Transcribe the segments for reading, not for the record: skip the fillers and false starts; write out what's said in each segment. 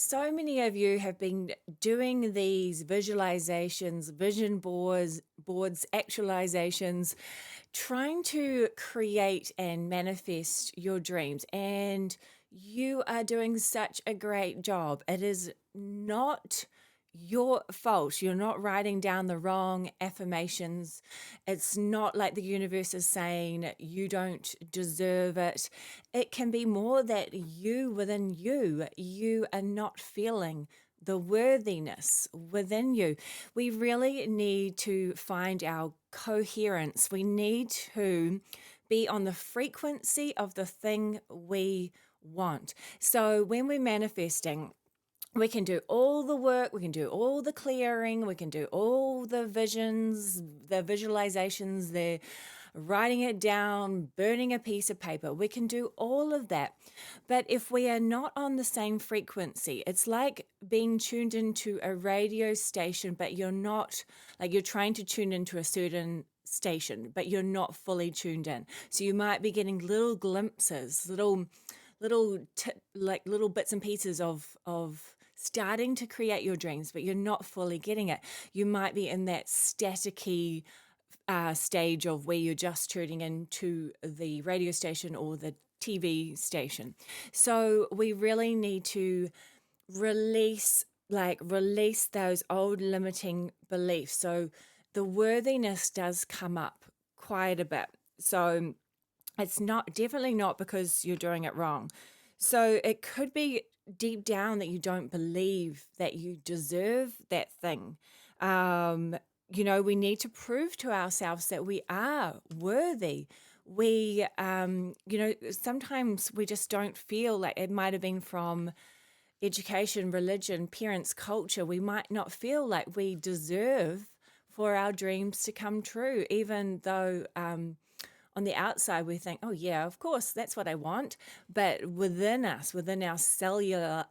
So many of you have been doing these visualizations, boards, actualizations, trying to create and manifest your dreams. And you are doing such a great job. It is not your fault. You're not writing down the wrong affirmations. It's not like the universe is saying you don't deserve it. It can be more that within you are not feeling the worthiness within you. We really need to find our coherence. We need to be on the frequency of the thing we want. So when we're manifesting, we can do all the work, we can do all the clearing, we can do all the visions, the visualizations, the writing it down, burning a piece of paper. We can do all of that. But if we are not on the same frequency, it's like being tuned into a radio station, but you're not, like you're trying to tune into a certain station, but you're not fully tuned in. So you might be getting little glimpses, little bits and pieces of starting to create your dreams, but you're not fully getting it. You might be in that staticky stage of where you're just tuning into the radio station or the TV station. So we really need to release those old limiting beliefs. So the worthiness does come up quite a bit. So it's definitely not because you're doing it wrong. So it could be deep down that you don't believe that you deserve that thing. We need to prove to ourselves that we are worthy. Sometimes we just don't feel like it might have been from education, religion, parents, culture. We might not feel like we deserve for our dreams to come true, even though on the outside we think, oh yeah, of course, that's what I want. But within us, within our cellular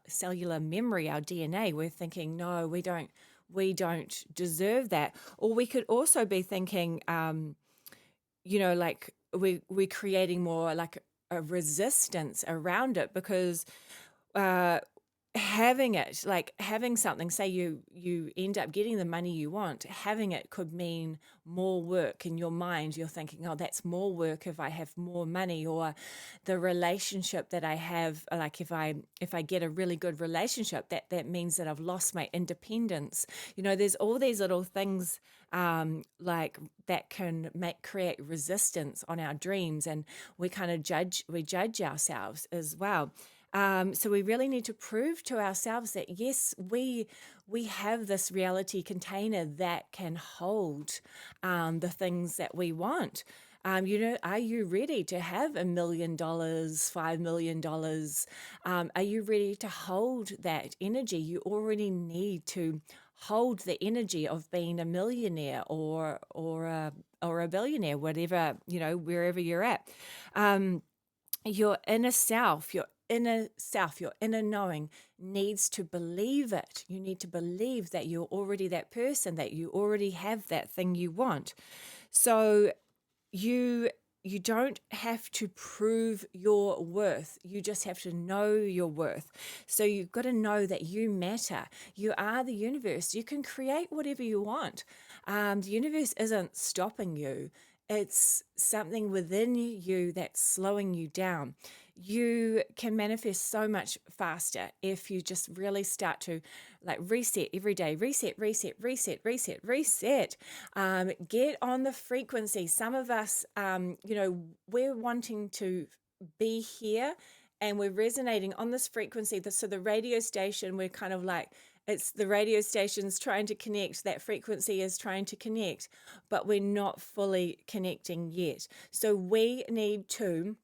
memory, our DNA, we're thinking, no, we don't deserve that. Or we could also be thinking, like we're creating more like a resistance around it because uh, having something, say you end up getting the money you want, having it could mean more work. In your mind you're thinking, oh, that's more work if I have more money. Or the relationship that I have, like if I get a really good relationship, that means that I've lost my independence. There's all these little things like that can create resistance on our dreams, and we kind of judge ourselves as well. So we really need to prove to ourselves that yes, we have this reality container that can hold the things that we want. Are you ready to have $1 million, $5 million? Are you ready to hold that energy? You already need to hold the energy of being a millionaire or a billionaire, whatever, wherever you're at. Your inner self, your inner knowing needs to believe it. You need to believe that you're already that person, that you already have that thing you want. So you don't have to prove your worth. You just have to know your worth. So you've got to know that you matter. You are the universe. You can create whatever you want. The universe isn't stopping you. It's something within you that's slowing you down. You can manifest so much faster if you just really start to reset every day, reset. Get on the frequency. Some of us, we're wanting to be here and we're resonating on this frequency. So the radio station, we're kind of like, it's the radio station's trying to connect, that frequency is trying to connect, but we're not fully connecting yet. So we need to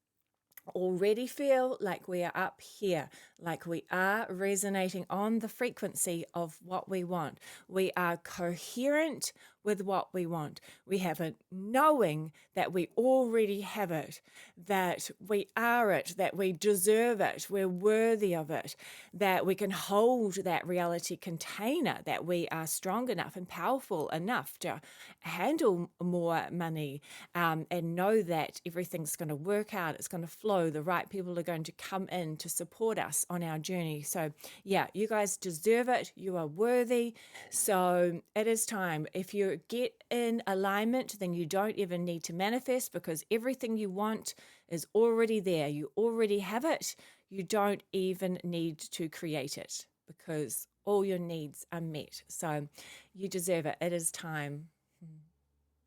already feel like we are up here, like we are resonating on the frequency of what we want. We are coherent with what we want. We have a knowing that we already have it, that we are it, that we deserve it, we're worthy of it, that we can hold that reality container, that we are strong enough and powerful enough to handle more money, and know that everything's going to work out, it's going to flow, the right people are going to come in to support us us on our journey. So, yeah, you guys deserve it. You are worthy. So, it is time. If you get in alignment, then you don't even need to manifest because everything you want is already there. You already have it. You don't even need to create it because all your needs are met. So, you deserve it. It is time.